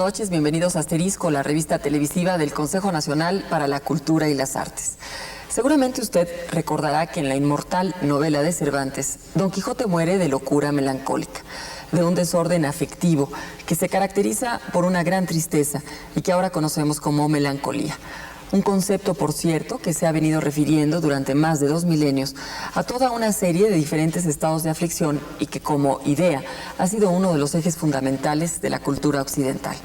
noches, bienvenidos a Asterisco, la revista televisiva del Consejo Nacional para la Cultura y las Artes. Seguramente usted recordará que en la inmortal novela de Cervantes, Don Quijote muere de locura melancólica, de un desorden afectivo que se caracteriza por una gran tristeza y que ahora conocemos como melancolía. Un concepto, por cierto, que se ha venido refiriendo durante más de 2 milenios a toda una serie de diferentes estados de aflicción y que como idea ha sido uno de los ejes fundamentales de la cultura occidental.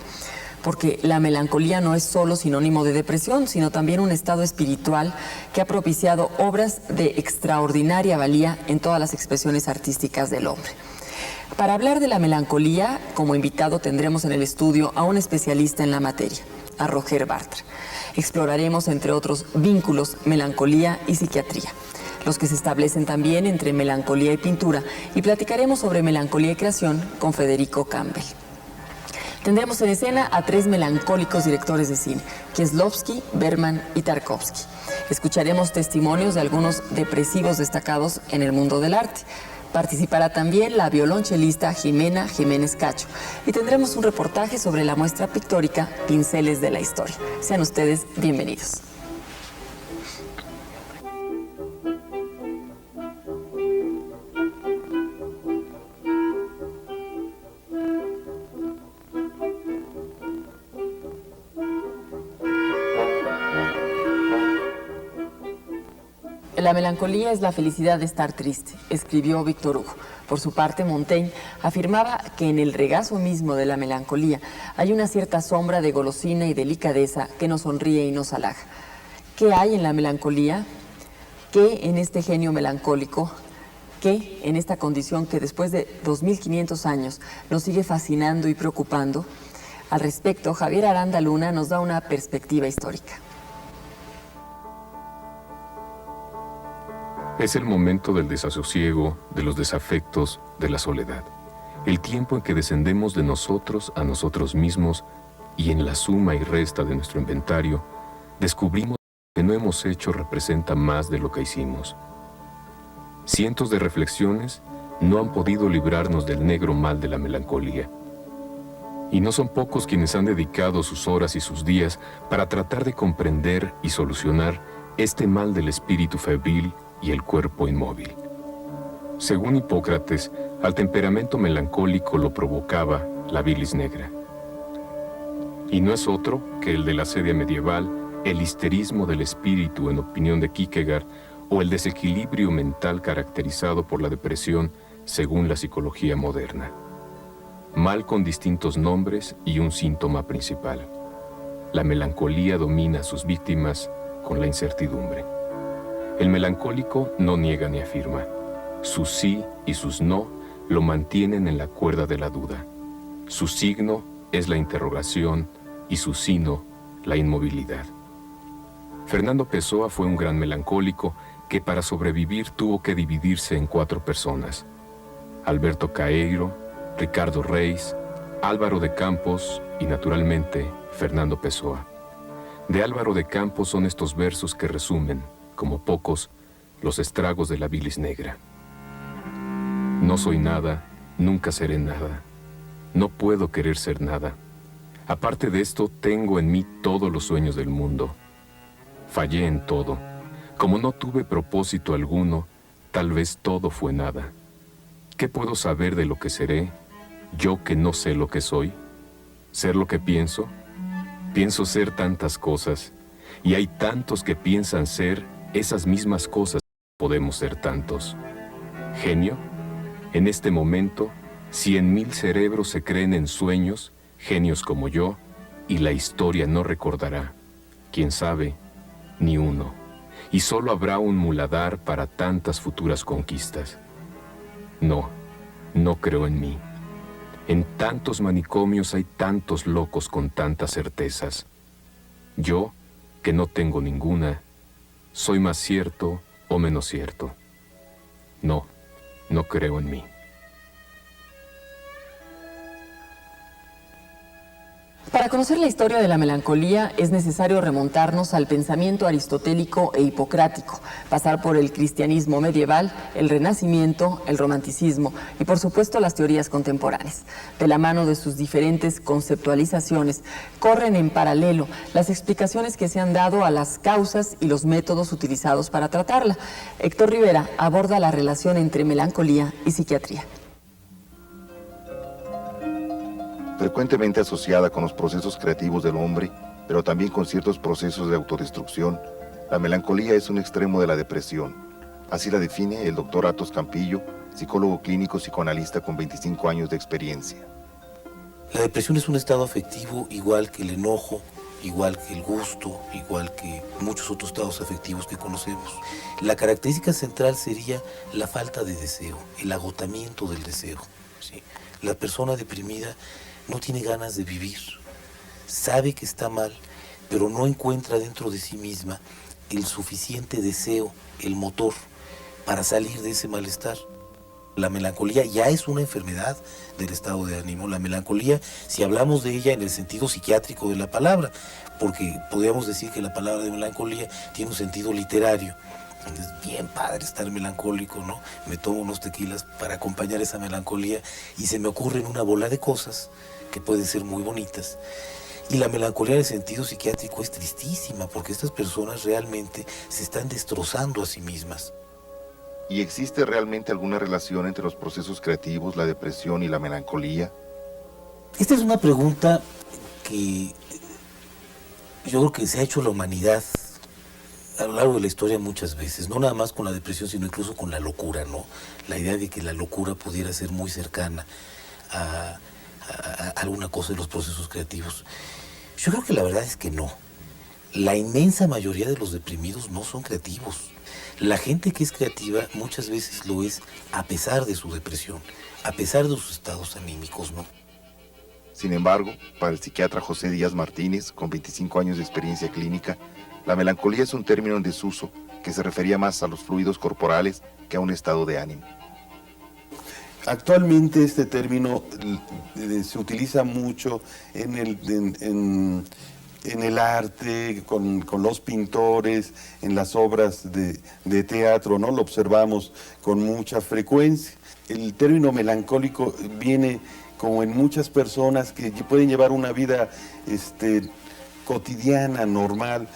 Porque la melancolía no es solo sinónimo de depresión, sino también un estado espiritual que ha propiciado obras de extraordinaria valía en todas las expresiones artísticas del hombre. Para hablar de la melancolía, como invitado tendremos en el estudio a un especialista en la materia, a Roger Bartra. Exploraremos, entre otros vínculos, melancolía y psiquiatría, los que se establecen también entre melancolía y pintura, y platicaremos sobre melancolía y creación con Federico Campbell. Tendremos en escena a 3 melancólicos directores de cine, Kieslowski, Bergman y Tarkovsky. Escucharemos testimonios de algunos depresivos destacados en el mundo del arte. Participará también la violonchelista Jimena Jiménez Cacho y tendremos un reportaje sobre la muestra pictórica Pinceles de la Historia. Sean ustedes bienvenidos. La melancolía es la felicidad de estar triste, escribió Víctor Hugo. Por su parte, Montaigne afirmaba que en el regazo mismo de la melancolía hay una cierta sombra de golosina y delicadeza que nos sonríe y nos halaga. ¿Qué hay en la melancolía? ¿Qué en este genio melancólico? ¿Qué en esta condición que después de 2500 años nos sigue fascinando y preocupando? Al respecto, Javier Aranda Luna nos da una perspectiva histórica. Es el momento del desasosiego, de los desafectos, de la soledad. El tiempo en que descendemos de nosotros a nosotros mismos y en la suma y resta de nuestro inventario, descubrimos que lo que no hemos hecho representa más de lo que hicimos. Cientos de reflexiones no han podido librarnos del negro mal de la melancolía. Y no son pocos quienes han dedicado sus horas y sus días para tratar de comprender y solucionar este mal del espíritu febril y el cuerpo inmóvil. Según Hipócrates, al temperamento melancólico lo provocaba la bilis negra. Y no es otro que el de la sedia medieval, el histerismo del espíritu en opinión de Kierkegaard, o el desequilibrio mental caracterizado por la depresión según la psicología moderna. Mal con distintos nombres y un síntoma principal. La melancolía domina a sus víctimas con la incertidumbre. El melancólico no niega ni afirma. Sus sí y sus no lo mantienen en la cuerda de la duda. Su signo es la interrogación y su sino la inmovilidad. Fernando Pessoa fue un gran melancólico que para sobrevivir tuvo que dividirse en 4 personas. Alberto Caeiro, Ricardo Reis, Álvaro de Campos y naturalmente Fernando Pessoa. De Álvaro de Campos son estos versos que resumen, como pocos, los estragos de la bilis negra. No soy nada, nunca seré nada. No puedo querer ser nada. Aparte de esto, tengo en mí todos los sueños del mundo. Fallé en todo. Como no tuve propósito alguno, tal vez todo fue nada. ¿Qué puedo saber de lo que seré, yo que no sé lo que soy? ¿Ser lo que pienso? Pienso ser tantas cosas, y hay tantos que piensan ser esas mismas cosas. Podemos ser tantos. ¿Genio? En este momento, 100,000 cerebros se creen en sueños, genios como yo, y la historia no recordará, quién sabe, ni uno. Y solo habrá un muladar para tantas futuras conquistas. No, no creo en mí. En tantos manicomios hay tantos locos con tantas certezas. Yo, que no tengo ninguna, ¿soy más cierto o menos cierto? No, no creo en mí. Para conocer la historia de la melancolía es necesario remontarnos al pensamiento aristotélico e hipocrático, pasar por el cristianismo medieval, el renacimiento, el romanticismo y por supuesto las teorías contemporáneas. De la mano de sus diferentes conceptualizaciones corren en paralelo las explicaciones que se han dado a las causas y los métodos utilizados para tratarla. Héctor Rivera aborda la relación entre melancolía y psiquiatría. Frecuentemente asociada con los procesos creativos del hombre, pero también con ciertos procesos de autodestrucción, la melancolía es un extremo de la depresión. Así la define el doctor Athos Campillo, psicólogo clínico psicoanalista con 25 años de experiencia. La depresión es un estado afectivo igual que el enojo, igual que el gusto, igual que muchos otros estados afectivos que conocemos. La característica central sería la falta de deseo, el agotamiento del deseo, ¿sí? La persona deprimida no tiene ganas de vivir, sabe que está mal, pero no encuentra dentro de sí misma el suficiente deseo, el motor, para salir de ese malestar. La melancolía ya es una enfermedad del estado de ánimo. La melancolía, si hablamos de ella en el sentido psiquiátrico de la palabra, porque podríamos decir que la palabra de melancolía tiene un sentido literario. Es bien padre estar melancólico, ¿no? Me tomo unos tequilas para acompañar esa melancolía y se me ocurren una bola de cosas que pueden ser muy bonitas. Y la melancolía en el sentido psiquiátrico es tristísima porque estas personas realmente se están destrozando a sí mismas. ¿Y existe realmente alguna relación entre los procesos creativos, la depresión y la melancolía? Esta es una pregunta que yo creo que se ha hecho la humanidad a lo largo de la historia muchas veces, no nada más con la depresión, sino incluso con la locura, ¿no? La idea de que la locura pudiera ser muy cercana a alguna cosa de los procesos creativos. Yo creo que la verdad es que no. La inmensa mayoría de los deprimidos no son creativos. La gente que es creativa muchas veces lo es a pesar de su depresión, a pesar de sus estados anímicos, ¿no? Sin embargo, para el psiquiatra José Díaz Martínez, con 25 años de experiencia clínica, la melancolía es un término en desuso que se refería más a los fluidos corporales que a un estado de ánimo. Actualmente este término se utiliza mucho en el arte, con los pintores, en las obras de teatro, ¿no? Lo observamos con mucha frecuencia. El término melancólico viene como en muchas personas que pueden llevar una vida cotidiana, normal,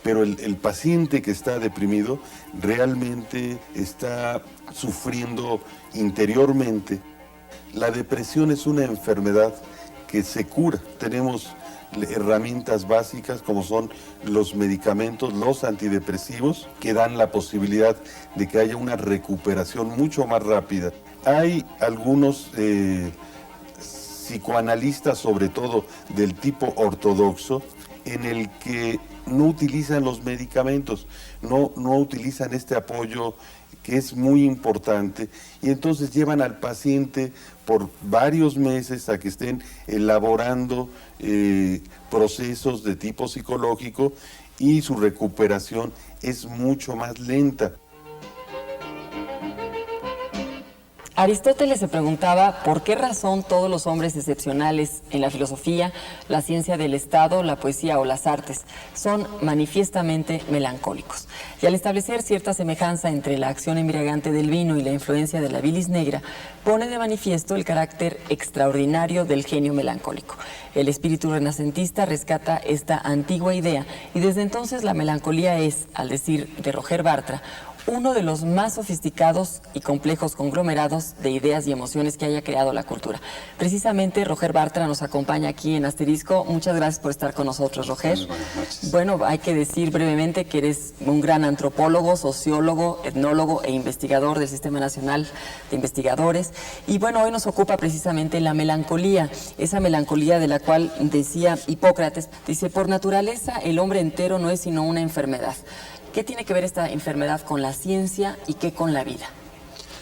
pero el paciente que está deprimido realmente está sufriendo interiormente. La depresión es una enfermedad que se cura. Tenemos herramientas básicas como son los medicamentos, los antidepresivos, que dan la posibilidad de que haya una recuperación mucho más rápida. Hay algunos psicoanalistas, sobre todo del tipo ortodoxo, en el que no utilizan los medicamentos, no utilizan este apoyo que es muy importante, y entonces llevan al paciente por varios meses a que estén elaborando procesos de tipo psicológico, y su recuperación es mucho más lenta. Aristóteles se preguntaba por qué razón todos los hombres excepcionales en la filosofía, la ciencia del Estado, la poesía o las artes son manifiestamente melancólicos. Y al establecer cierta semejanza entre la acción embriagante del vino y la influencia de la bilis negra, pone de manifiesto el carácter extraordinario del genio melancólico. El espíritu renacentista rescata esta antigua idea y desde entonces la melancolía es, al decir de Roger Bartra, uno de los más sofisticados y complejos conglomerados de ideas y emociones que haya creado la cultura. Precisamente Roger Bartra nos acompaña aquí en Asterisco. Muchas gracias por estar con nosotros, Roger. Buenas noches. Bueno, hay que decir brevemente que eres un gran antropólogo, sociólogo, etnólogo e investigador del Sistema Nacional de Investigadores. Y bueno, hoy nos ocupa precisamente la melancolía, esa melancolía de la cual decía Hipócrates, dice, por naturaleza el hombre entero no es sino una enfermedad. ¿Qué tiene que ver esta enfermedad con la ciencia y qué con la vida?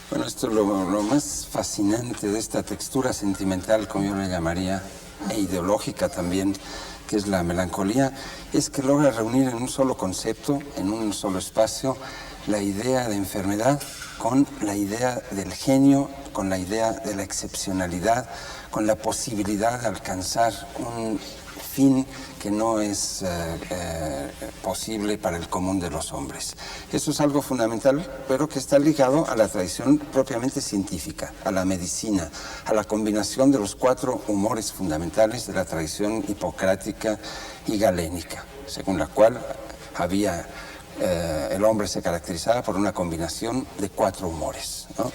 Bueno, esto es lo más fascinante de esta textura sentimental, como yo la llamaría, e ideológica también, que es la melancolía, es que logra reunir en un solo concepto, en un solo espacio, la idea de enfermedad con la idea del genio, con la idea de la excepcionalidad, con la posibilidad de alcanzar un fin que no es posible para el común de los hombres. Eso es algo fundamental, pero que está ligado a la tradición propiamente científica, a la medicina, a la combinación de los 4 humores fundamentales de la tradición hipocrática y galénica, según la cual el hombre se caracterizaba por una combinación de 4 humores, ¿no?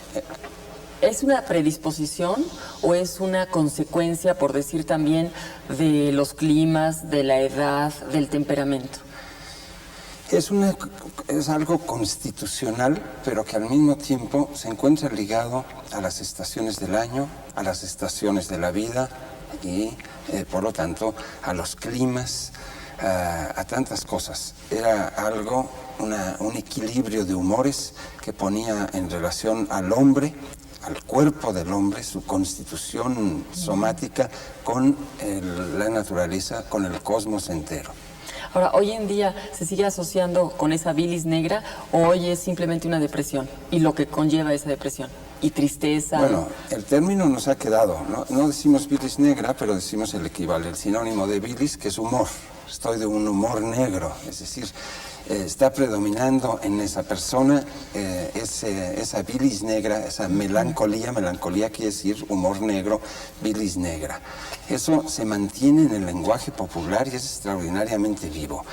¿Es una predisposición o es una consecuencia, por decir también, de los climas, de la edad, del temperamento? Es algo constitucional, pero que al mismo tiempo se encuentra ligado a las estaciones del año, a las estaciones de la vida y, por lo tanto, a los climas, a tantas cosas. Era algo, un equilibrio de humores que ponía en relación al hombre, al cuerpo del hombre, su constitución somática, con la naturaleza, con el cosmos entero. Ahora, ¿hoy en día se sigue asociando con esa bilis negra o hoy es simplemente una depresión y lo que conlleva esa depresión? Y tristeza. Bueno, el término nos ha quedado, no decimos bilis negra, pero decimos el equivalente, el sinónimo de bilis, que es humor. Estoy de un humor negro, es decir, está predominando en esa persona esa bilis negra, esa melancolía quiere decir humor negro, bilis negra. Eso se mantiene en el lenguaje popular y es extraordinariamente vivo.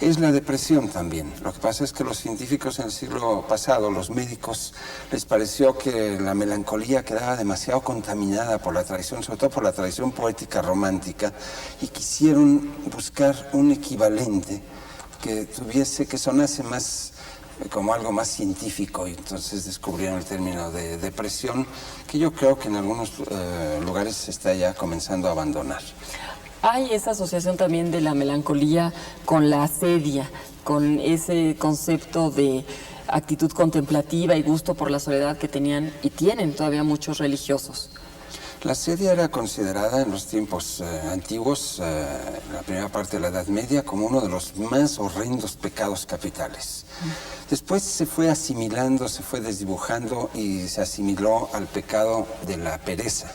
Es la depresión también. Lo que pasa es que los científicos en el siglo pasado, los médicos, les pareció que la melancolía quedaba demasiado contaminada por la tradición, sobre todo por la tradición poética romántica, y quisieron buscar un equivalente que sonase más como algo más científico, y entonces descubrieron el término de depresión, que yo creo que en algunos lugares se está ya comenzando a abandonar. Hay esa asociación también de la melancolía con la asedia, con ese concepto de actitud contemplativa y gusto por la soledad que tenían y tienen todavía muchos religiosos. La asedia era considerada en los tiempos antiguos, en la primera parte de la Edad Media, como uno de los más horrendos pecados capitales. Después se fue asimilando, se fue desdibujando y se asimiló al pecado de la pereza.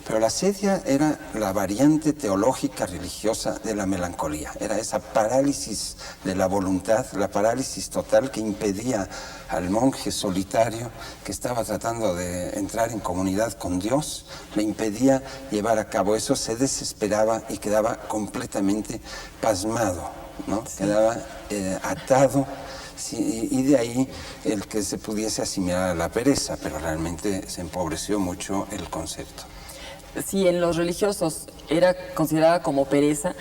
Pero la asedia era la variante teológica religiosa de la melancolía. Era esa parálisis de la voluntad, la parálisis total que impedía al monje solitario que estaba tratando de entrar en comunidad con Dios, le impedía llevar a cabo eso, se desesperaba y quedaba completamente pasmado, ¿no? Sí. Quedaba atado. Sí, y de ahí el que se pudiese asimilar a la pereza, pero realmente se empobreció mucho el concepto. Si en los religiosos era considerada como pereza,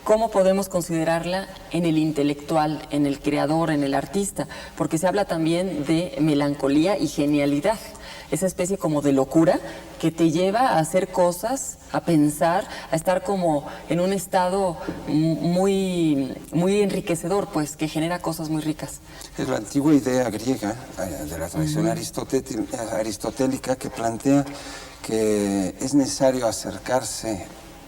¿cómo podemos considerarla en el intelectual, en el creador, en el artista? Porque se habla también de melancolía y genialidad, esa especie como de locura que te lleva a hacer cosas, a pensar, a estar como en un estado muy enriquecedor, pues, que genera cosas muy ricas. Es la antigua idea griega de la tradición aristotélica que plantea que es necesario acercarse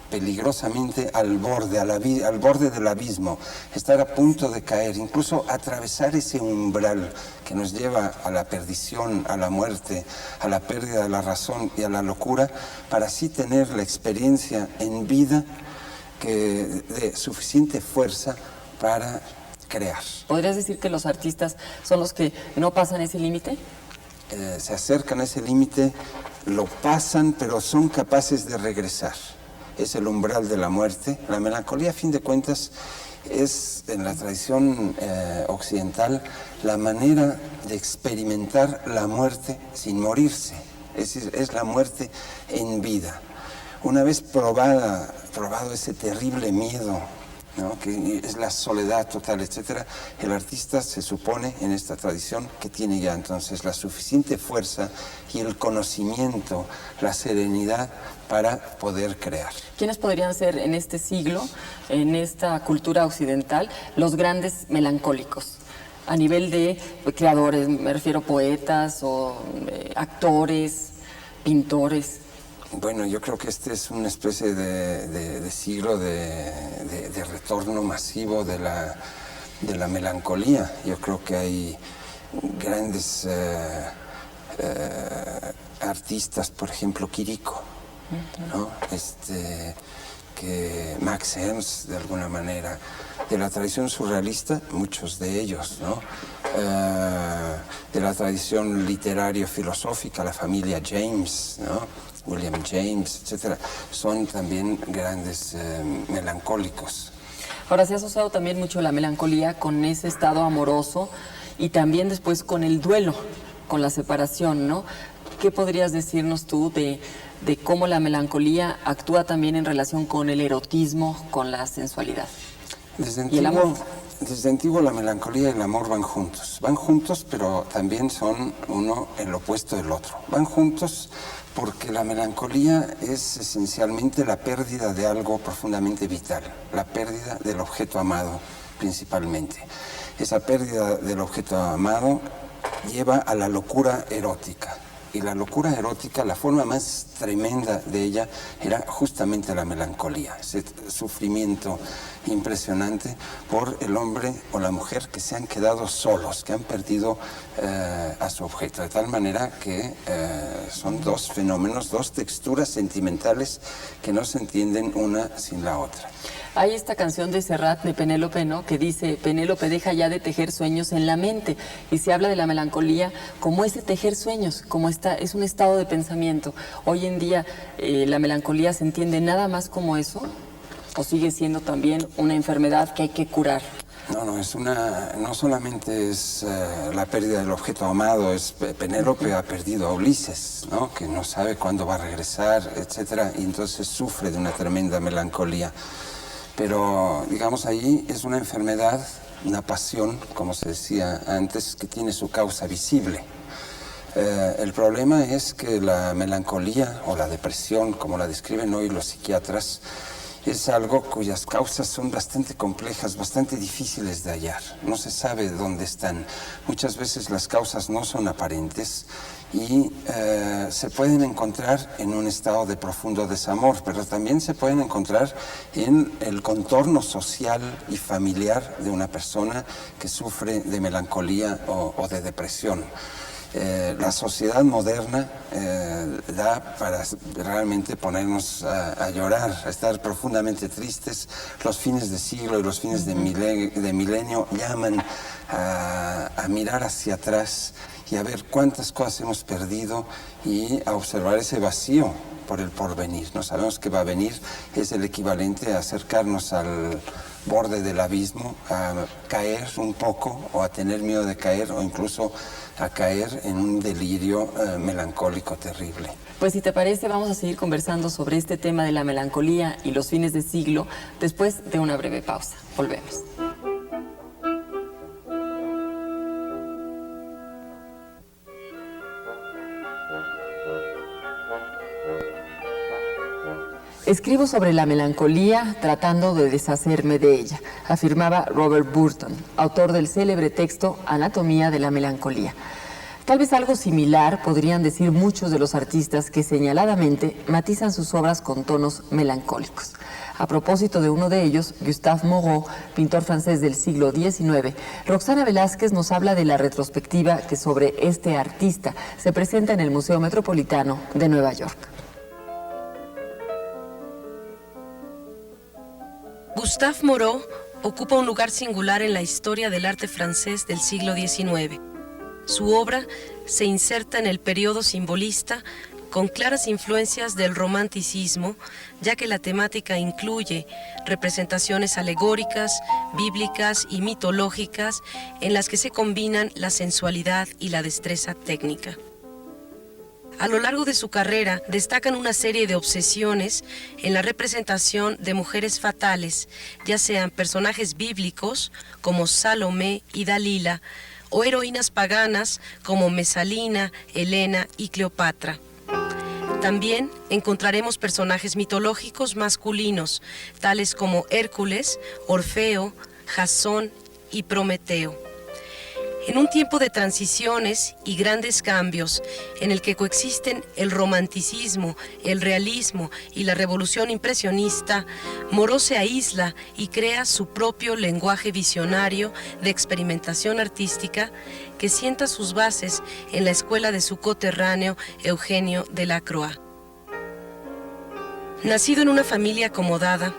peligrosamente al borde del abismo, estar a punto de caer, incluso atravesar ese umbral que nos lleva a la perdición, a la muerte, a la pérdida de la razón y a la locura, para así tener la experiencia en vida de suficiente fuerza para crear. ¿Podrías decir que los artistas son los que no pasan ese límite? Se acercan a ese límite, lo pasan, pero son capaces de regresar. Es el umbral de la muerte. La melancolía, a fin de cuentas, es en la tradición occidental la manera de experimentar la muerte sin morirse. Es decir, es la muerte en vida. Una vez probado ese terrible miedo, ¿no?, que es la soledad total, etcétera, el artista se supone en esta tradición que tiene ya entonces la suficiente fuerza y el conocimiento, la serenidad para poder crear. ¿Quiénes podrían ser en este siglo, en esta cultura occidental, los grandes melancólicos? A nivel de creadores, me refiero poetas o actores, pintores. Bueno, yo creo que este es una especie de siglo de retorno masivo de la melancolía. Yo creo que hay grandes artistas, por ejemplo, Quirico, ¿no? Que Max Ernst, de alguna manera, de la tradición surrealista, muchos de ellos, ¿no? De la tradición literario-filosófica, la familia James, ¿no? William James, etcétera, son también grandes melancólicos. Ahora, se ha asociado también mucho la melancolía con ese estado amoroso y también después con el duelo, con la separación, ¿no? ¿Qué podrías decirnos tú de cómo la melancolía actúa también en relación con el erotismo, con la sensualidad? Desde antiguo la melancolía y el amor van juntos, pero también son uno el opuesto del otro. Van juntos porque la melancolía es esencialmente la pérdida de algo profundamente vital, la pérdida del objeto amado principalmente. Esa pérdida del objeto amado lleva a la locura erótica. Y la locura erótica, la forma más tremenda de ella era justamente la melancolía, ese sufrimiento impresionante por el hombre o la mujer que se han quedado solos, que han perdido a su objeto, de tal manera que son dos fenómenos, dos texturas sentimentales que no se entienden una sin la otra. Hay esta canción de Serrat, de Penélope, ¿no?, que dice: Penélope, deja ya de tejer sueños en la mente. Y se habla de la melancolía como ese tejer sueños, como es un estado de pensamiento. Hoy en día, ¿la melancolía se entiende nada más como eso? ¿O sigue siendo también una enfermedad que hay que curar? No solamente es la pérdida del objeto amado, Penélope ha perdido a Ulises, ¿no?, que no sabe cuándo va a regresar, etcétera, y entonces sufre de una tremenda melancolía. Pero, digamos, ahí es una enfermedad, una pasión, como se decía antes, que tiene su causa visible. El problema es que la melancolía o la depresión, como la describen hoy los psiquiatras, es algo cuyas causas son bastante complejas, bastante difíciles de hallar. No se sabe dónde están. Muchas veces las causas no son aparentes y se pueden encontrar en un estado de profundo desamor, pero también se pueden encontrar en el contorno social y familiar de una persona que sufre de melancolía o de depresión. La sociedad moderna da para realmente ponernos a llorar, a estar profundamente tristes. Los fines de siglo y los fines de milenio llaman a mirar hacia atrás y a ver cuántas cosas hemos perdido y a observar ese vacío por el porvenir. No sabemos qué va a venir, es el equivalente a acercarnos al borde del abismo, a caer un poco o a tener miedo de caer o incluso a caer en un delirio melancólico terrible. Pues si te parece, vamos a seguir conversando sobre este tema de la melancolía y los fines de siglo después de una breve pausa. Volvemos. Escribo sobre la melancolía tratando de deshacerme de ella, afirmaba Robert Burton, autor del célebre texto Anatomía de la melancolía. Tal vez algo similar podrían decir muchos de los artistas que señaladamente matizan sus obras con tonos melancólicos. A propósito de uno de ellos, Gustave Moreau, pintor francés del siglo XIX, Roxana Velázquez nos habla de la retrospectiva que sobre este artista se presenta en el Museo Metropolitano de Nueva York. Gustave Moreau ocupa un lugar singular en la historia del arte francés del siglo XIX. Su obra se inserta en el periodo simbolista con claras influencias del romanticismo, ya que la temática incluye representaciones alegóricas, bíblicas y mitológicas en las que se combinan la sensualidad y la destreza técnica. A lo largo de su carrera destacan una serie de obsesiones en la representación de mujeres fatales, ya sean personajes bíblicos como Salomé y Dalila, o heroínas paganas como Mesalina, Helena y Cleopatra. También encontraremos personajes mitológicos masculinos, tales como Hércules, Orfeo, Jasón y Prometeo. En un tiempo de transiciones y grandes cambios, en el que coexisten el romanticismo, el realismo y la revolución impresionista, Moreau se aísla y crea su propio lenguaje visionario de experimentación artística que sienta sus bases en la escuela de su coterráneo Eugenio Delacroix. Nacido en una familia acomodada,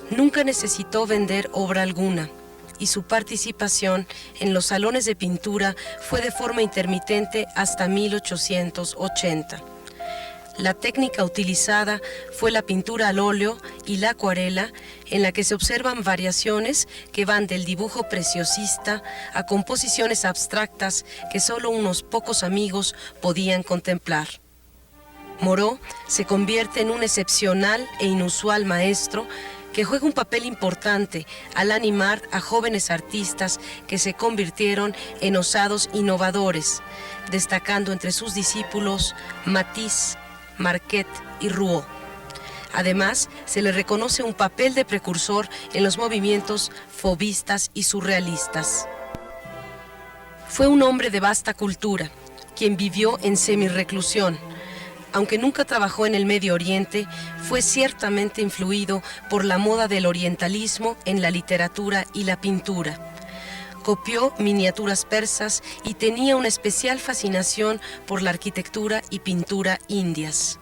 nunca necesitó vender obra alguna, y su participación en los salones de pintura fue de forma intermitente hasta 1880. La técnica utilizada fue la pintura al óleo y la acuarela, en la que se observan variaciones que van del dibujo preciosista a composiciones abstractas que solo unos pocos amigos podían contemplar. Moreau se convierte en un excepcional e inusual maestro que juega un papel importante al animar a jóvenes artistas que se convirtieron en osados innovadores, destacando entre sus discípulos Matisse, Marquette y Rouault. Además, se le reconoce un papel de precursor en los movimientos fauvistas y surrealistas. Fue un hombre de vasta cultura, quien vivió en semirreclusión. Aunque nunca trabajó en el Medio Oriente, fue ciertamente influido por la moda del orientalismo en la literatura y la pintura. Copió miniaturas persas y tenía una especial fascinación por la arquitectura y pintura indias.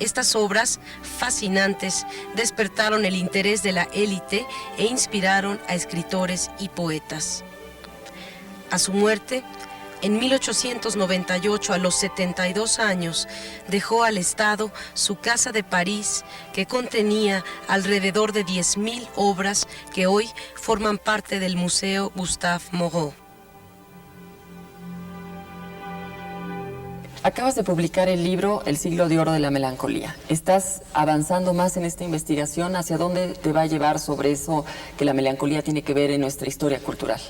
Estas obras fascinantes despertaron el interés de la élite e inspiraron a escritores y poetas. A su muerte, en 1898, a los 72 años, dejó al Estado su casa de París, que contenía alrededor de 10.000 obras que hoy forman parte del Museo Gustave Moreau. Acabas de publicar el libro El siglo de oro de la melancolía. ¿Estás avanzando más en esta investigación? ¿Hacia dónde te va a llevar sobre eso que la melancolía tiene que ver en nuestra historia cultural?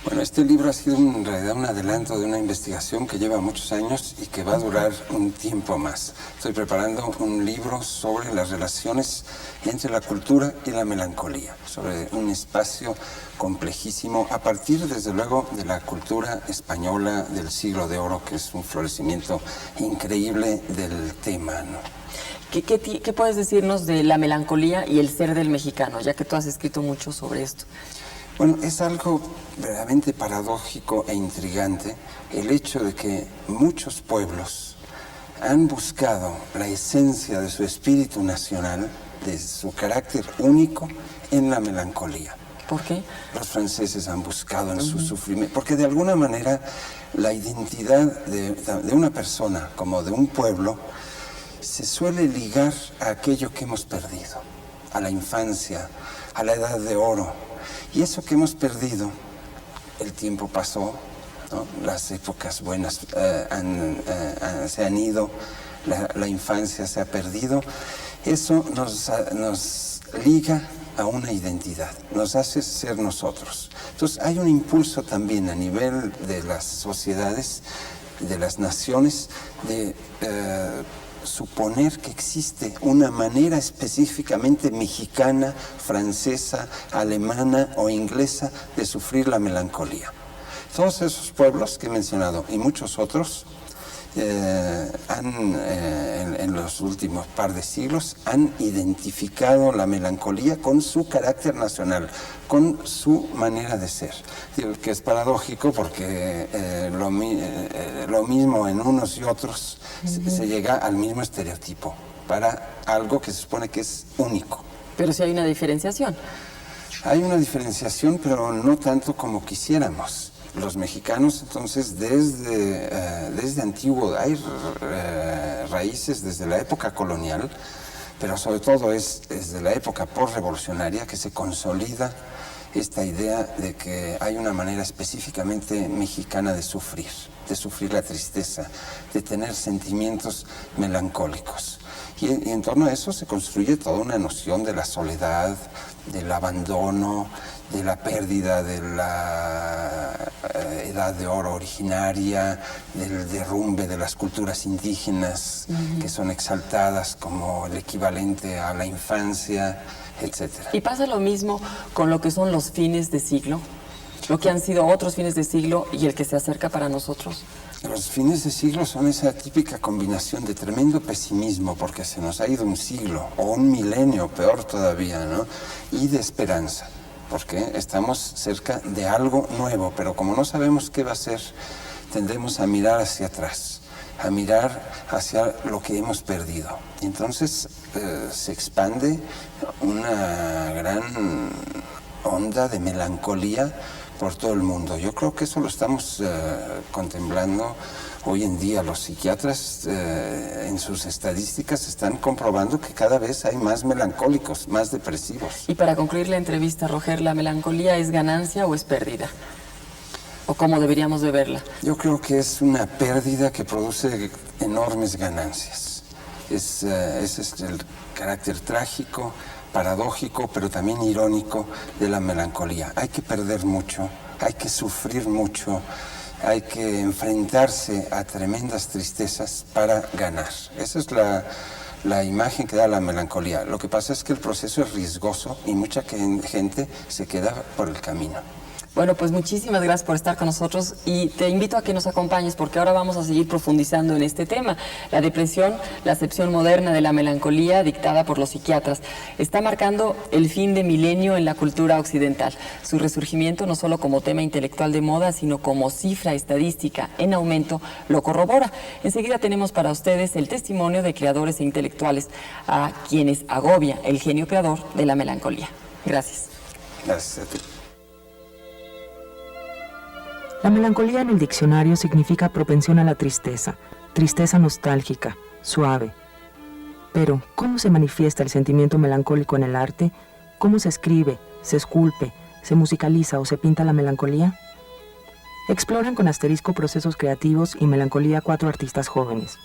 Bueno, este libro ha sido en realidad un adelanto de una investigación que lleva muchos años y que va a durar un tiempo más. Estoy preparando un libro sobre las relaciones entre la cultura y la melancolía, sobre un espacio complejísimo a partir, desde luego, de la cultura española del siglo de oro, que es un florecimiento increíble del tema, ¿no? ¿Qué puedes decirnos de la melancolía y el ser del mexicano, ya que tú has escrito mucho sobre esto? Bueno, es algo verdaderamente paradójico e intrigante el hecho de que muchos pueblos han buscado la esencia de su espíritu nacional, de su carácter único, en la melancolía. ¿Por qué? Los franceses han buscado en su sufrimiento, porque de alguna manera la identidad de una persona, como de un pueblo, se suele ligar a aquello que hemos perdido, a la infancia, a la edad de oro. Y eso que hemos perdido, el tiempo pasó, ¿no? Las épocas buenas se han ido, la infancia se ha perdido. Eso nos liga a una identidad, nos hace ser nosotros. Entonces hay un impulso también a nivel de las sociedades, de las naciones, de suponer que existe una manera específicamente mexicana, francesa, alemana o inglesa de sufrir la melancolía. Todos esos pueblos que he mencionado y muchos otros en los últimos par de siglos han identificado la melancolía con su carácter nacional, con su manera de ser. Digo que es paradójico porque lo mismo en unos y otros se llega al mismo estereotipo para algo que se supone que es único. Pero sí hay una diferenciación. Hay una diferenciación, pero no tanto como quisiéramos. Los mexicanos, entonces, desde antiguo, hay raíces desde la época colonial, pero sobre todo es desde la época postrevolucionaria que se consolida esta idea de que hay una manera específicamente mexicana de sufrir la tristeza, de tener sentimientos melancólicos. Y en torno a eso se construye toda una noción de la soledad, del abandono, de la pérdida de la edad de oro originaria, del derrumbe de las culturas indígenas que son exaltadas como el equivalente a la infancia, etc. ¿Y pasa lo mismo con lo que son los fines de siglo? Lo que han sido otros fines de siglo y el que se acerca para nosotros. Los fines de siglo son esa típica combinación de tremendo pesimismo, porque se nos ha ido un siglo, o un milenio, peor todavía, ¿no? Y de esperanza, porque estamos cerca de algo nuevo, pero como no sabemos qué va a ser, tendemos a mirar hacia atrás. a mirar hacia lo que hemos perdido. Y entonces se expande una gran onda de melancolía por todo el mundo. Yo creo que eso lo estamos contemplando hoy en día. Los psiquiatras en sus estadísticas están comprobando que cada vez hay más melancólicos, más depresivos. Y para concluir la entrevista, Roger, ¿la melancolía es ganancia o es pérdida? ¿O cómo deberíamos de verla? Yo creo que es una pérdida que produce enormes ganancias. Ese es el carácter trágico, paradójico, pero también irónico de la melancolía. Hay que perder mucho, hay que sufrir mucho, hay que enfrentarse a tremendas tristezas para ganar. Esa es la imagen que da la melancolía. Lo que pasa es que el proceso es riesgoso y mucha gente se queda por el camino. Bueno, pues muchísimas gracias por estar con nosotros y te invito a que nos acompañes porque ahora vamos a seguir profundizando en este tema. La depresión, la acepción moderna de la melancolía dictada por los psiquiatras, está marcando el fin de milenio en la cultura occidental. Su resurgimiento no solo como tema intelectual de moda, sino como cifra estadística en aumento lo corrobora. Enseguida tenemos para ustedes el testimonio de creadores e intelectuales a quienes agobia el genio creador de la melancolía. Gracias. Gracias a ti. La melancolía en el diccionario significa propensión a la tristeza, tristeza nostálgica, suave. Pero, ¿cómo se manifiesta el sentimiento melancólico en el arte? ¿Cómo se escribe, se esculpe, se musicaliza o se pinta la melancolía? Exploran con asterisco procesos creativos y melancolía 4 artistas jóvenes.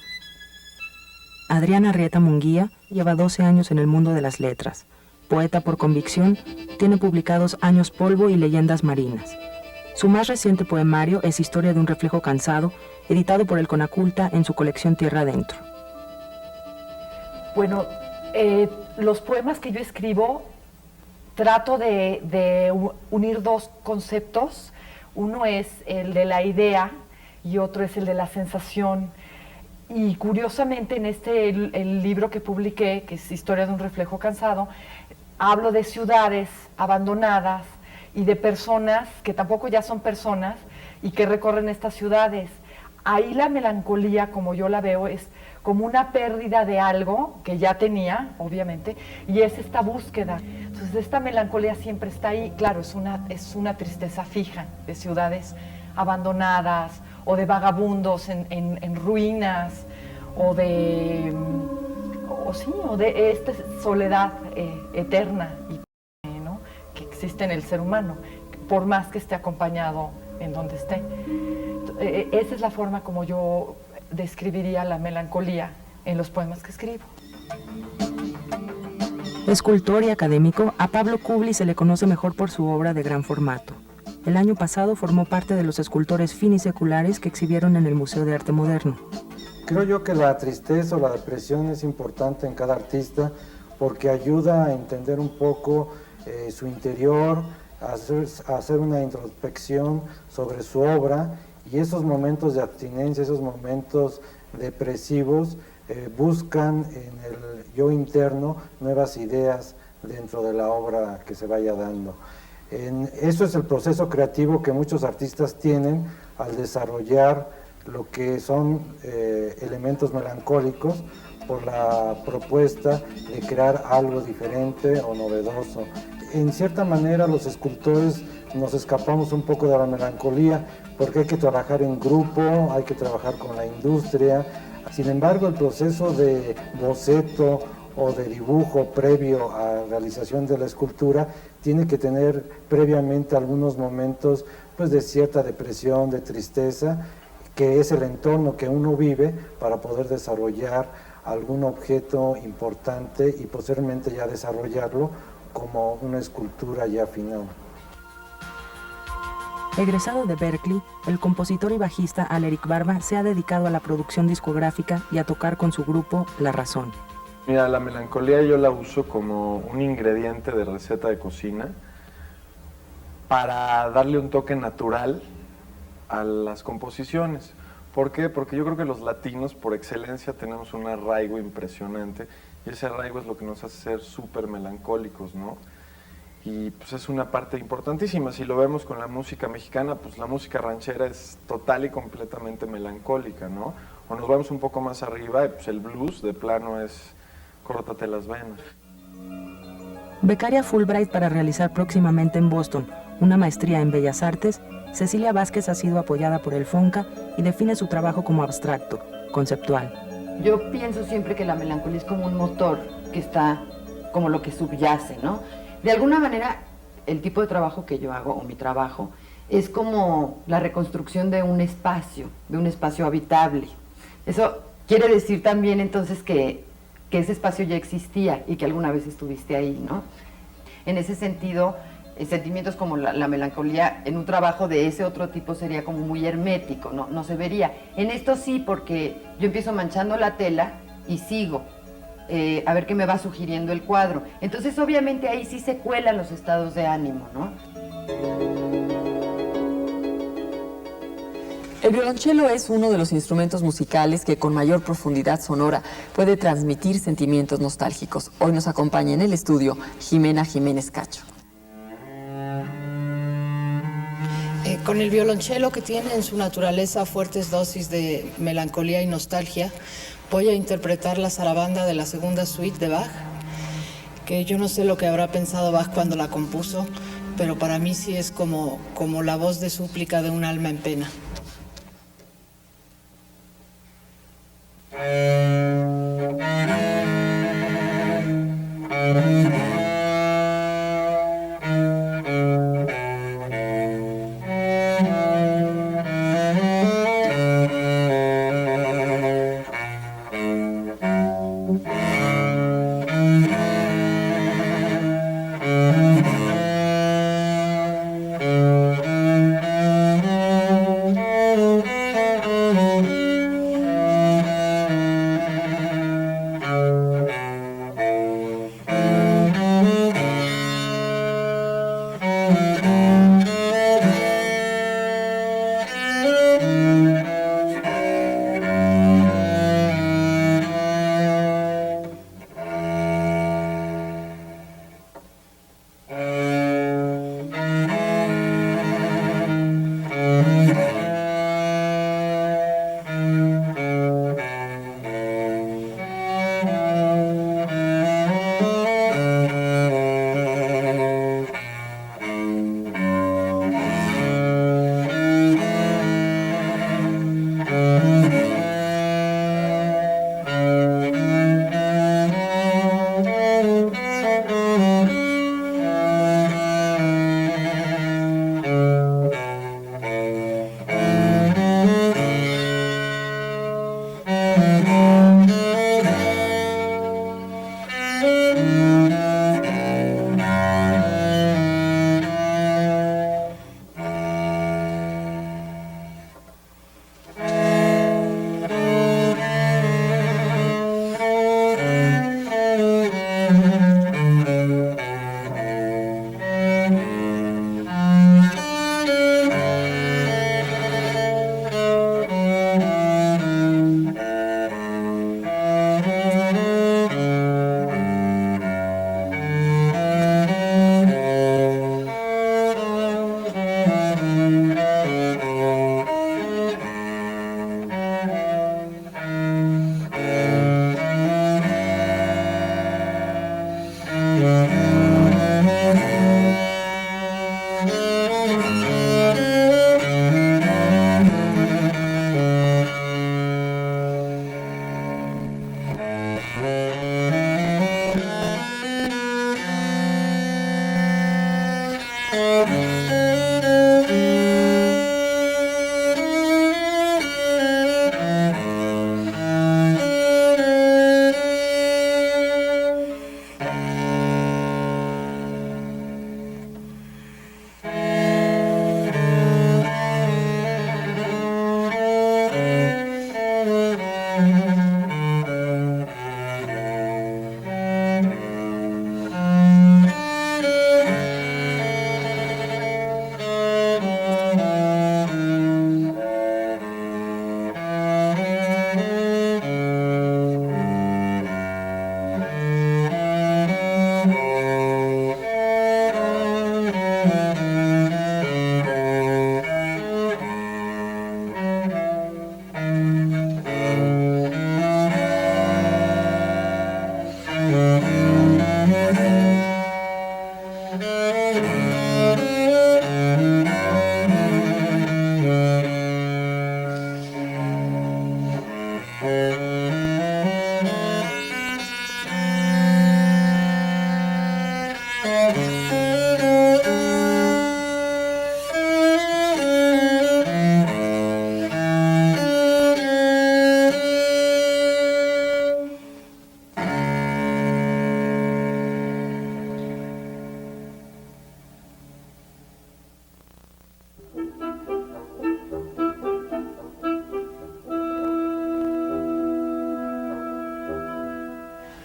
Adriana Arrieta Munguía lleva 12 años en el mundo de las letras. Poeta por convicción, tiene publicados Años Polvo y Leyendas Marinas. Su más reciente poemario es Historia de un reflejo cansado, editado por el Conaculta en su colección Tierra Adentro. Bueno, los poemas que yo escribo trato de unir 2 conceptos. Uno es el de la idea y otro es el de la sensación. Y curiosamente en el libro que publiqué, que es Historia de un reflejo cansado, hablo de ciudades abandonadas y de personas que tampoco ya son personas y que recorren estas ciudades. Ahí la melancolía, como yo la veo, es como una pérdida de algo que ya tenía, obviamente, y es esta búsqueda. Entonces esta melancolía siempre está ahí. Claro, es una tristeza fija de ciudades abandonadas o de vagabundos en ruinas o de esta soledad eterna que existe en el ser humano, por más que esté acompañado en donde esté. Esa es la forma como yo describiría la melancolía en los poemas que escribo. Escultor y académico, a Pablo Kubli se le conoce mejor por su obra de gran formato. El año pasado formó parte de los escultores finiseculares que exhibieron en el Museo de Arte Moderno. Creo yo que la tristeza o la depresión es importante en cada artista porque ayuda a entender un poco su interior, a hacer una introspección sobre su obra, y esos momentos de abstinencia, esos momentos depresivos buscan en el yo interno nuevas ideas dentro de la obra que se vaya dando. Eso es el proceso creativo que muchos artistas tienen al desarrollar lo que son elementos melancólicos por la propuesta de crear algo diferente o novedoso. En cierta manera los escultores nos escapamos un poco de la melancolía porque hay que trabajar en grupo, hay que trabajar con la industria. Sin embargo, el proceso de boceto o de dibujo previo a la realización de la escultura tiene que tener previamente algunos momentos pues, de cierta depresión, de tristeza, que es el entorno que uno vive para poder desarrollar algún objeto importante y posteriormente ya desarrollarlo como una escultura ya final. Egresado de Berkeley, el compositor y bajista Aleric Barba se ha dedicado a la producción discográfica y a tocar con su grupo La Razón. Mira, la melancolía yo la uso como un ingrediente de receta de cocina para darle un toque natural a las composiciones. ¿Por qué? Porque yo creo que los latinos por excelencia tenemos un arraigo impresionante y ese arraigo es lo que nos hace ser súper melancólicos, ¿no? Y pues es una parte importantísima. Si lo vemos con la música mexicana, pues la música ranchera es total y completamente melancólica, ¿no? O nos vamos un poco más arriba y pues el blues de plano es córtate las venas. Becaria Fulbright para realizar próximamente en Boston una maestría en Bellas Artes, Cecilia Vázquez ha sido apoyada por el FONCA y define su trabajo como abstracto, conceptual. Yo pienso siempre que la melancolía es como un motor que está como lo que subyace, ¿no? De alguna manera, el tipo de trabajo que yo hago, o mi trabajo, es como la reconstrucción de un espacio habitable. Eso quiere decir también entonces que ese espacio ya existía y que alguna vez estuviste ahí, ¿no? En ese sentido, sentimientos como la melancolía en un trabajo de ese otro tipo sería como muy hermético, no se vería. En esto sí, porque yo empiezo manchando la tela y sigo a ver qué me va sugiriendo el cuadro. Entonces, obviamente, ahí sí se cuelan los estados de ánimo, ¿no? El violonchelo es uno de los instrumentos musicales que con mayor profundidad sonora puede transmitir sentimientos nostálgicos. Hoy nos acompaña en el estudio Jimena Jiménez Cacho. Con el violonchelo, que tiene en su naturaleza fuertes dosis de melancolía y nostalgia, voy a interpretar la zarabanda de la segunda suite de Bach, que yo no sé lo que habrá pensado Bach cuando la compuso, pero para mí sí es como la voz de súplica de un alma en pena.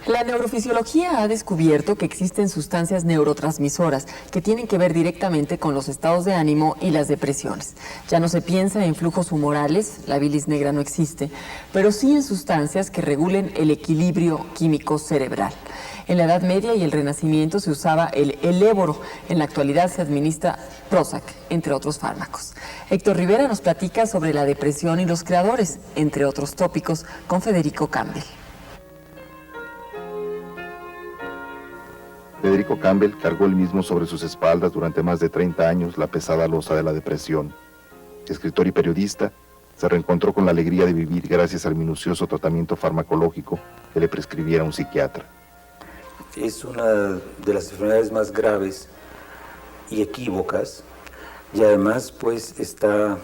La neurofisiología ha descubierto que existen sustancias neurotransmisoras que tienen que ver directamente con los estados de ánimo y las depresiones. Ya no se piensa en flujos humorales, la bilis negra no existe, pero sí en sustancias que regulen el equilibrio químico cerebral. En la Edad Media y el Renacimiento se usaba el eléboro. En la actualidad se administra Prozac, entre otros fármacos. Héctor Rivera nos platica sobre la depresión y los creadores, entre otros tópicos, con Federico Campbell. Federico Campbell cargó él mismo sobre sus espaldas durante más de 30 años la pesada losa de la depresión. Escritor y periodista, se reencontró con la alegría de vivir gracias al minucioso tratamiento farmacológico que le prescribiera un psiquiatra. Es una de las enfermedades más graves y equívocas, y además pues está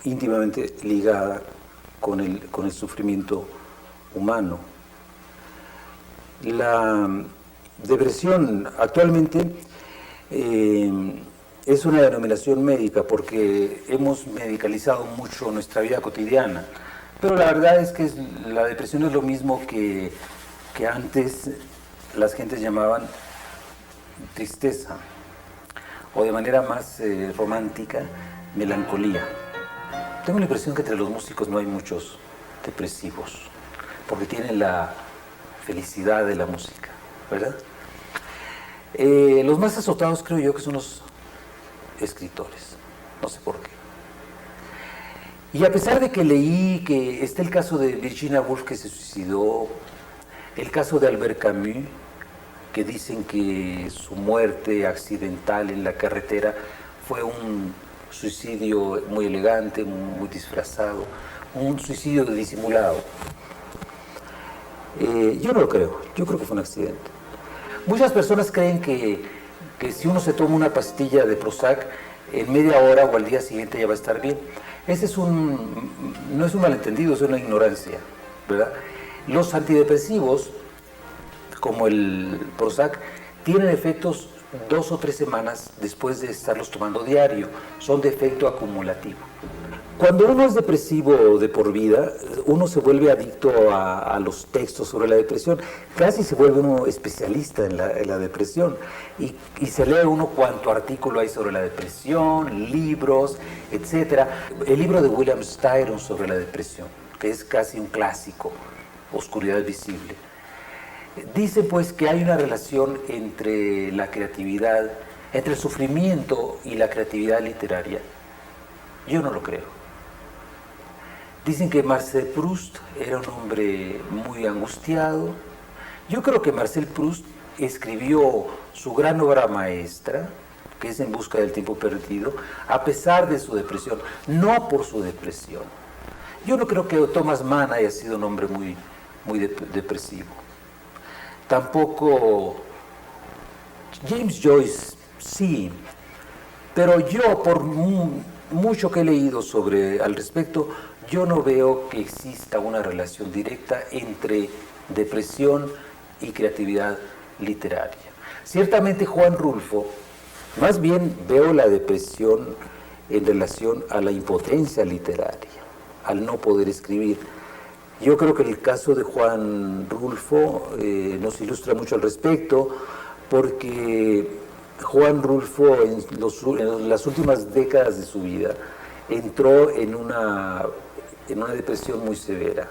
íntimamente ligada con el sufrimiento humano. La depresión actualmente es una denominación médica porque hemos medicalizado mucho nuestra vida cotidiana, pero la verdad es que la depresión es lo mismo que antes las gentes llamaban tristeza, o de manera más romántica, melancolía. Tengo la impresión que entre los músicos no hay muchos depresivos, porque tienen la felicidad de la música, ¿verdad? Los más azotados creo yo que son los escritores, no sé por qué. Y a pesar de que leí que está el caso de Virginia Woolf que se suicidó, el caso de Albert Camus, que dicen que su muerte accidental en la carretera fue un suicidio muy elegante, muy disfrazado, un suicidio disimulado. Yo no lo creo, yo creo que fue un accidente. Muchas personas creen que si uno se toma una pastilla de Prozac, en media hora o al día siguiente ya va a estar bien. Ese no es un malentendido, es una ignorancia, ¿verdad? Los antidepresivos, como el Prozac, tienen efectos 2 o 3 semanas después de estarlos tomando diario. Son de efecto acumulativo. Cuando uno es depresivo de por vida, uno se vuelve adicto a los textos sobre la depresión. Casi se vuelve uno especialista en la depresión. Y se lee uno cuánto artículo hay sobre la depresión, libros, etc. El libro de William Styron sobre la depresión, que es casi un clásico, Oscuridad Visible. Dice pues que hay una relación entre la creatividad, entre el sufrimiento y la creatividad literaria. Yo no lo creo. Dicen que Marcel Proust era un hombre muy angustiado. Yo creo que Marcel Proust escribió su gran obra maestra, que es En busca del tiempo perdido, a pesar de su depresión, no por su depresión. Yo no creo que Thomas Mann haya sido un hombre muy depresivo. Tampoco James Joyce, sí, pero yo, por mucho que he leído al respecto, yo no veo que exista una relación directa entre depresión y creatividad literaria. Ciertamente Juan Rulfo, más bien veo la depresión en relación a la impotencia literaria, al no poder escribir. Yo creo que el caso de Juan Rulfo nos ilustra mucho al respecto, porque Juan Rulfo en las últimas décadas de su vida entró en una depresión muy severa,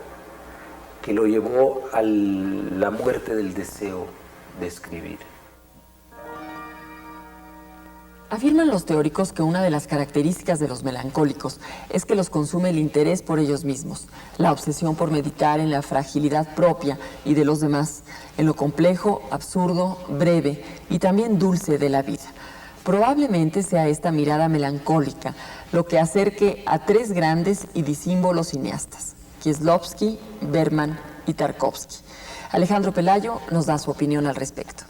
que lo llevó a la muerte del deseo de escribir. Afirman los teóricos que una de las características de los melancólicos es que los consume el interés por ellos mismos, la obsesión por meditar en la fragilidad propia y de los demás, en lo complejo, absurdo, breve y también dulce de la vida. Probablemente sea esta mirada melancólica lo que acerque a tres grandes y disímbolos cineastas, Kieślowski, Bergman y Tarkovsky. Alejandro Pelayo nos da su opinión al respecto.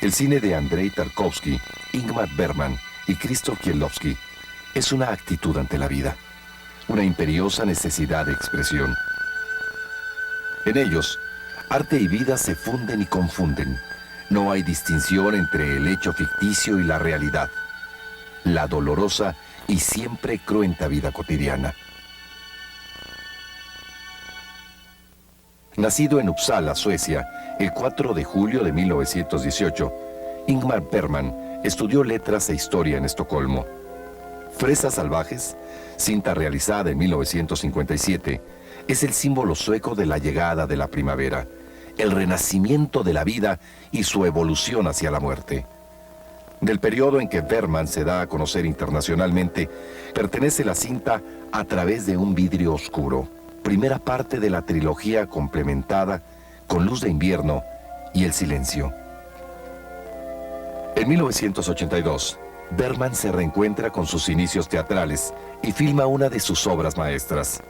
El cine de Andrei Tarkovsky, Ingmar Bergman y Krzysztof Kieślowski es una actitud ante la vida, una imperiosa necesidad de expresión. En ellos, arte y vida se funden y confunden. No hay distinción entre el hecho ficticio y la realidad, la dolorosa y siempre cruenta vida cotidiana. Nacido en Uppsala, Suecia, el 4 de julio de 1918, Ingmar Bergman estudió letras e historia en Estocolmo. Fresas salvajes, cinta realizada en 1957, es el símbolo sueco de la llegada de la primavera, el renacimiento de la vida y su evolución hacia la muerte. Del periodo en que Bergman se da a conocer internacionalmente, pertenece la cinta A través de un vidrio oscuro, primera parte de la trilogía complementada con Luz de invierno y El silencio. En 1982, Bergman se reencuentra con sus inicios teatrales y filma una de sus obras maestras,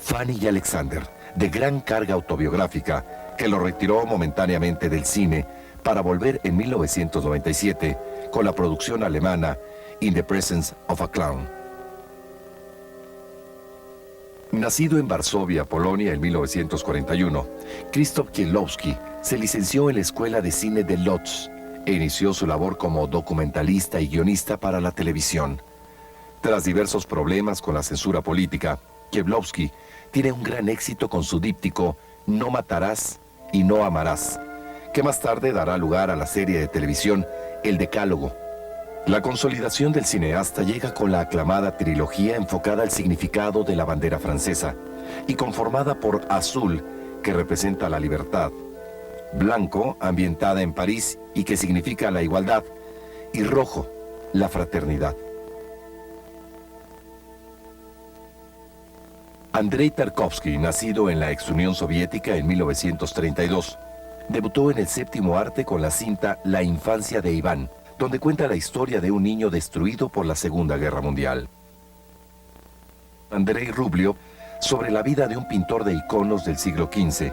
Fanny y Alexander, de gran carga autobiográfica, que lo retiró momentáneamente del cine para volver en 1997 con la producción alemana In the Presence of a Clown. Nacido en Varsovia, Polonia, en 1941, Krzysztof Kieślowski se licenció en la Escuela de Cine de Łódź e inició su labor como documentalista y guionista para la televisión. Tras diversos problemas con la censura política, Kieślowski tiene un gran éxito con su díptico No matarás y no amarás, que más tarde dará lugar a la serie de televisión El Decálogo. La consolidación del cineasta llega con la aclamada trilogía enfocada al significado de la bandera francesa y conformada por Azul, que representa la libertad, Blanco, ambientada en París y que significa la igualdad, y Rojo, la fraternidad. Andrei Tarkovsky, nacido en la ex Unión Soviética en 1932, debutó en el séptimo arte con la cinta La infancia de Iván, donde cuenta la historia de un niño destruido por la Segunda Guerra Mundial. Andrei Rublev, sobre la vida de un pintor de iconos del siglo XV,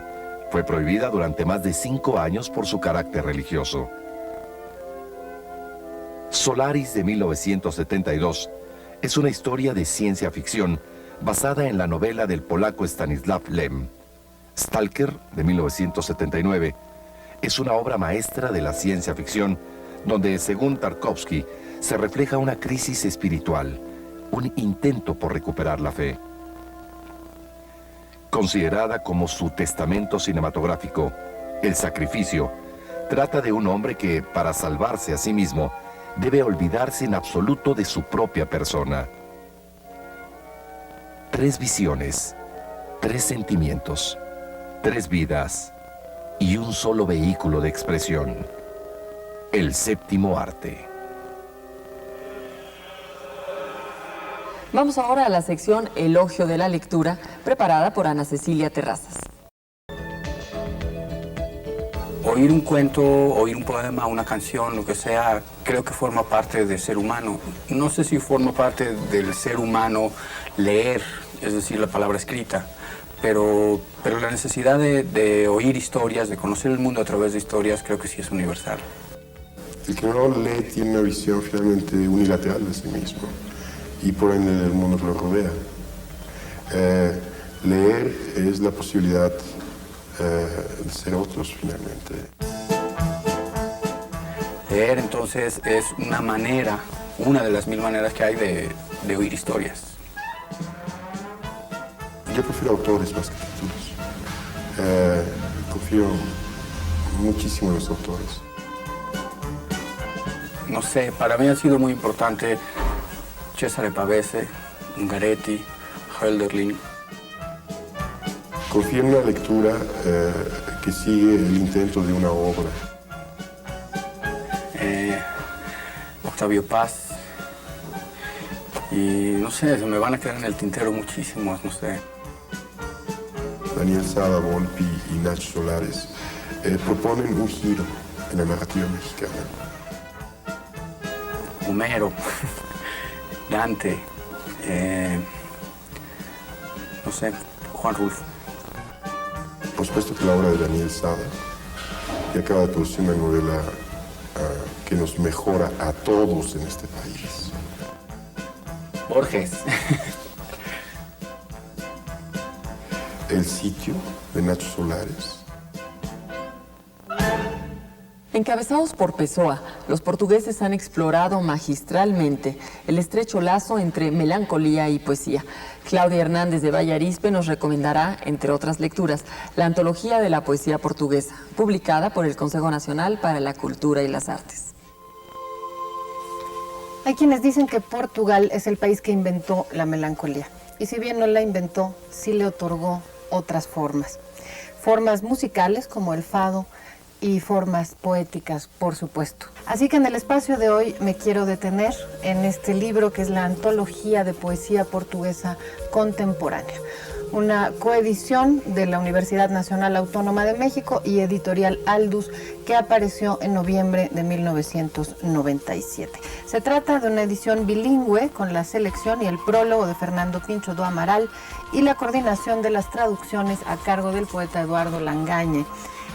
fue prohibida durante más de 5 años por su carácter religioso. Solaris, de 1972, es una historia de ciencia ficción basada en la novela del polaco Stanisław Lem. Stalker, de 1979, es una obra maestra de la ciencia ficción donde, según Tarkovsky, se refleja una crisis espiritual, un intento por recuperar la fe. Considerada como su testamento cinematográfico, El sacrificio trata de un hombre que, para salvarse a sí mismo, debe olvidarse en absoluto de su propia persona. 3 visiones, 3 sentimientos, 3 vidas y un solo vehículo de expresión. El séptimo arte. Vamos ahora a la sección Elogio de la Lectura, preparada por Ana Cecilia Terrazas. Oír un cuento, oír un poema, una canción, lo que sea, creo que forma parte del ser humano. No sé si forma parte del ser humano leer, es decir, la palabra escrita, pero la necesidad de oír historias, de conocer el mundo a través de historias, creo que sí es universal. El que no lee tiene una visión finalmente unilateral de sí mismo y por ende del mundo que lo rodea. Leer es la posibilidad de ser otros finalmente. Leer entonces es una manera, una de las 1000 maneras que hay de oír historias. Yo prefiero autores más que títulos. Confío muchísimo en los autores. No sé, para mí ha sido muy importante Cesare Pavese, Ungaretti, Hölderlin. Confío en una lectura que sigue el intento de una obra. Octavio Paz. Y no sé, se me van a quedar en el tintero muchísimos, no sé. Daniel Sada, Volpi y Nacho Solares proponen un giro en la narrativa mexicana. Homero, Dante, no sé, Juan Rulfo. Por supuesto que la obra de Daniel Sada, que acaba de producir una novela que nos mejora a todos en este país. Borges. El sitio de Nacho Solares. Encabezados por Pessoa, los portugueses han explorado magistralmente el estrecho lazo entre melancolía y poesía. Claudia Hernández de Vallarispe nos recomendará, entre otras lecturas, la Antología de la Poesía Portuguesa, publicada por el Consejo Nacional para la Cultura y las Artes. Hay quienes dicen que Portugal es el país que inventó la melancolía. Y si bien no la inventó, sí le otorgó otras formas. Formas musicales como el fado y formas poéticas, por supuesto. Así que en el espacio de hoy me quiero detener en este libro que es la Antología de Poesía Portuguesa Contemporánea. Una coedición de la Universidad Nacional Autónoma de México y Editorial Aldus, que apareció en noviembre de 1997. Se trata de una edición bilingüe con la selección y el prólogo de Fernando Pincho do Amaral y la coordinación de las traducciones a cargo del poeta Eduardo Langañe.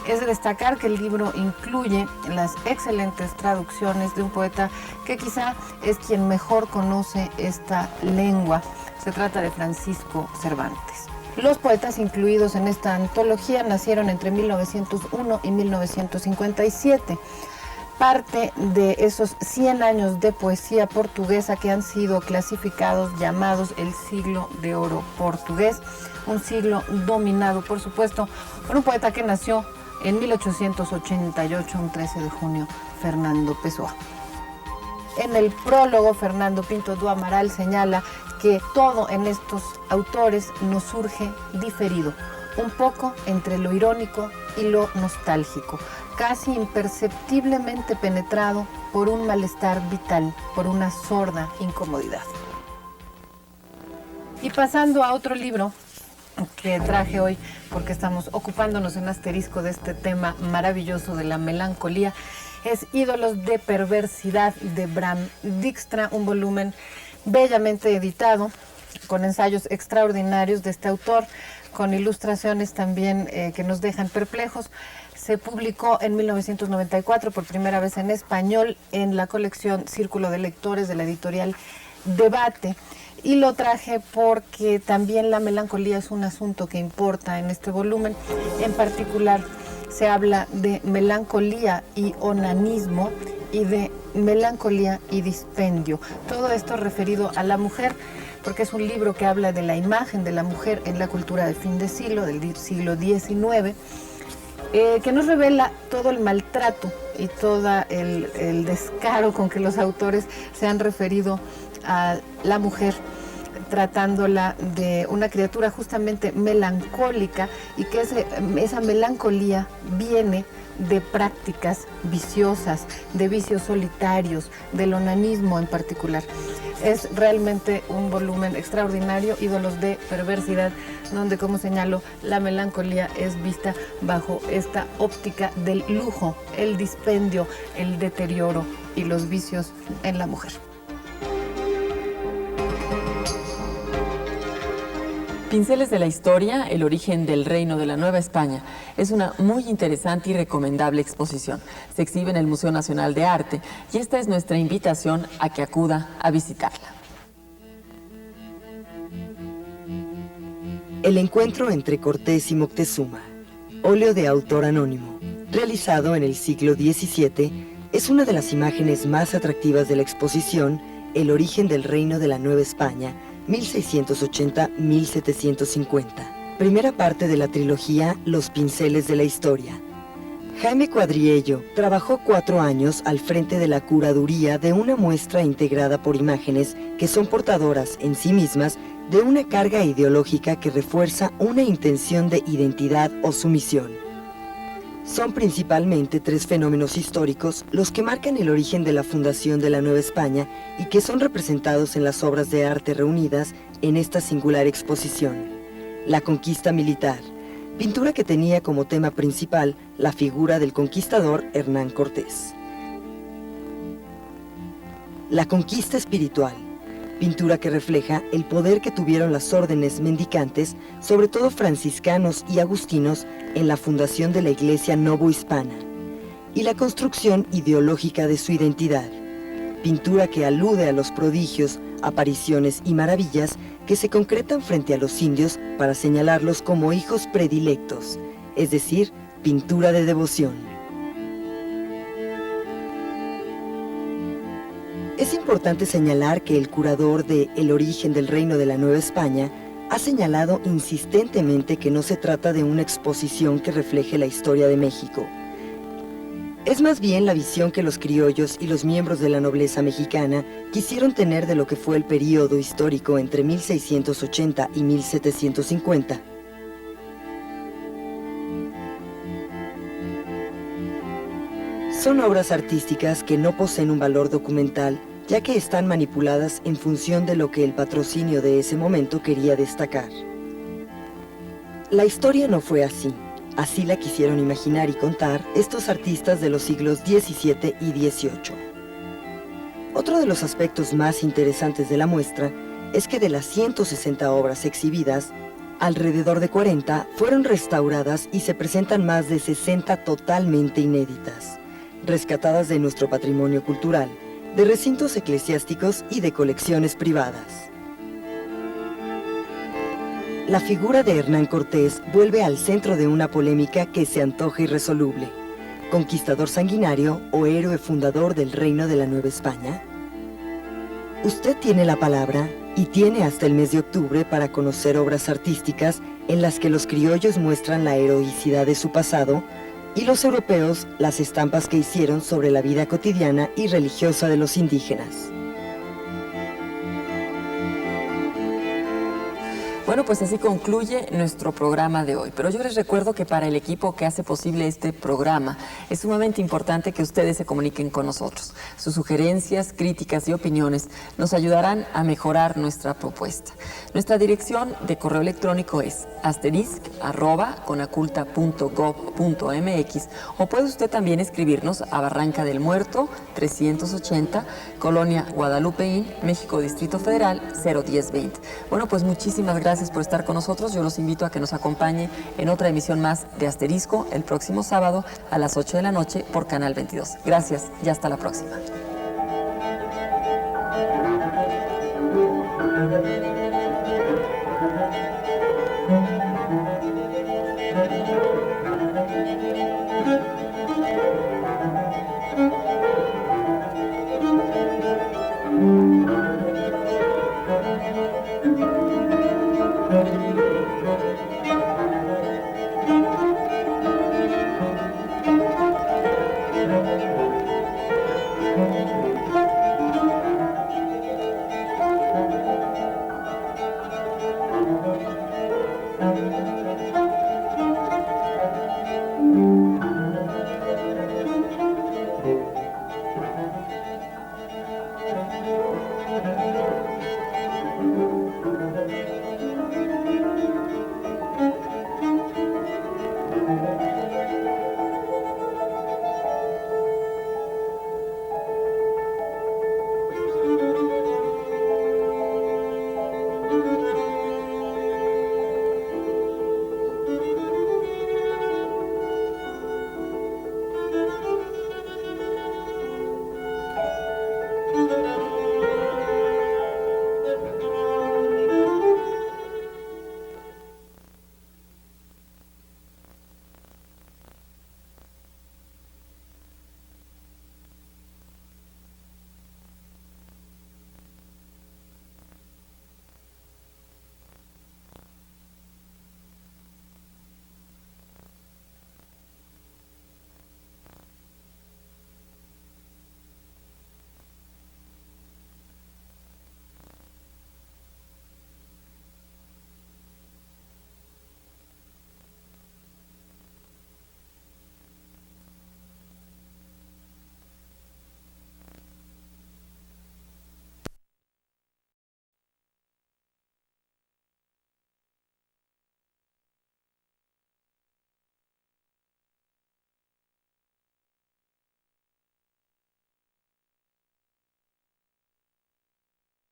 Es de destacar que el libro incluye las excelentes traducciones de un poeta que quizá es quien mejor conoce esta lengua. Se trata de Francisco Cervantes. Los poetas incluidos en esta antología nacieron entre 1901 y 1957. Parte de esos 100 años de poesía portuguesa que han sido clasificados, llamados el siglo de oro portugués, un siglo dominado, por supuesto, por un poeta que nació en 1888, un 13 de junio, Fernando Pessoa. En el prólogo, Fernando Pinto do Amaral señala que todo en estos autores nos surge diferido, un poco entre lo irónico y lo nostálgico, casi imperceptiblemente penetrado por un malestar vital, por una sorda incomodidad. Y pasando a otro libro que traje hoy, porque estamos ocupándonos en asterisco de este tema maravilloso de la melancolía, es Ídolos de Perversidad de Bram Dijkstra, un volumen bellamente editado, con ensayos extraordinarios de este autor, con ilustraciones también que nos dejan perplejos. Se publicó en 1994 por primera vez en español en la colección Círculo de Lectores de la editorial Debate. Y lo traje porque también la melancolía es un asunto que importa en este volumen. En particular, se habla de melancolía y onanismo y de melancolía y dispendio. Todo esto referido a la mujer, porque es un libro que habla de la imagen de la mujer en la cultura del fin de siglo, del siglo XIX, que nos revela todo el maltrato y todo el descaro con que los autores se han referido a la mujer, tratándola de una criatura justamente melancólica, y que esa melancolía viene de prácticas viciosas, de vicios solitarios, del onanismo en particular. Es realmente un volumen extraordinario, Ídolos de Perversidad, donde, como señalo, la melancolía es vista bajo esta óptica del lujo, el dispendio, el deterioro y los vicios en la mujer. Pinceles de la historia, el origen del reino de la Nueva España, es una muy interesante y recomendable exposición. Se exhibe en el Museo Nacional de Arte y esta es nuestra invitación a que acuda a visitarla. El encuentro entre Cortés y Moctezuma, óleo de autor anónimo, realizado en el siglo XVII, es una de las imágenes más atractivas de la exposición El origen del reino de la Nueva España, 1680-1750. Primera parte de la trilogía Los pinceles de la historia. Jaime Cuadriello trabajó 4 años al frente de la curaduría de una muestra integrada por imágenes que son portadoras en sí mismas de una carga ideológica que refuerza una intención de identidad o sumisión. Son principalmente 3 fenómenos históricos los que marcan el origen de la fundación de la Nueva España y que son representados en las obras de arte reunidas en esta singular exposición. La conquista militar, pintura que tenía como tema principal la figura del conquistador Hernán Cortés. La conquista espiritual, pintura que refleja el poder que tuvieron las órdenes mendicantes, sobre todo franciscanos y agustinos, en la fundación de la Iglesia novohispana, y la construcción ideológica de su identidad, pintura que alude a los prodigios, apariciones y maravillas que se concretan frente a los indios para señalarlos como hijos predilectos, es decir, pintura de devoción. Es importante señalar que el curador de El origen del reino de la Nueva España ha señalado insistentemente que no se trata de una exposición que refleje la historia de México. Es más bien la visión que los criollos y los miembros de la nobleza mexicana quisieron tener de lo que fue el período histórico entre 1680 y 1750. Son obras artísticas que no poseen un valor documental, ya que están manipuladas en función de lo que el patrocinio de ese momento quería destacar. La historia no fue así. Así la quisieron imaginar y contar estos artistas de los siglos XVII y XVIII. Otro de los aspectos más interesantes de la muestra es que de las 160 obras exhibidas, alrededor de 40 fueron restauradas y se presentan más de 60 totalmente inéditas, rescatadas de nuestro patrimonio cultural, de recintos eclesiásticos y de colecciones privadas. La figura de Hernán Cortés vuelve al centro de una polémica que se antoja irresoluble. ¿Conquistador sanguinario o héroe fundador del reino de la Nueva España? Usted tiene la palabra y tiene hasta el mes de octubre para conocer obras artísticas en las que los criollos muestran la heroicidad de su pasado y los europeos las estampas que hicieron sobre la vida cotidiana y religiosa de los indígenas. Bueno, pues así concluye nuestro programa de hoy. Pero yo les recuerdo que para el equipo que hace posible este programa es sumamente importante que ustedes se comuniquen con nosotros. Sus sugerencias, críticas y opiniones nos ayudarán a mejorar nuestra propuesta. Nuestra dirección de correo electrónico es *conaculta.gov.mx o puede usted también escribirnos a Barranca del Muerto, 380, Colonia Guadalupeín, México, Distrito Federal, 01020. Bueno, pues muchísimas gracias por estar con nosotros. Yo los invito a que nos acompañe en otra emisión más de Asterisco el próximo sábado a las 8 de la noche por Canal 22. Gracias y hasta la próxima.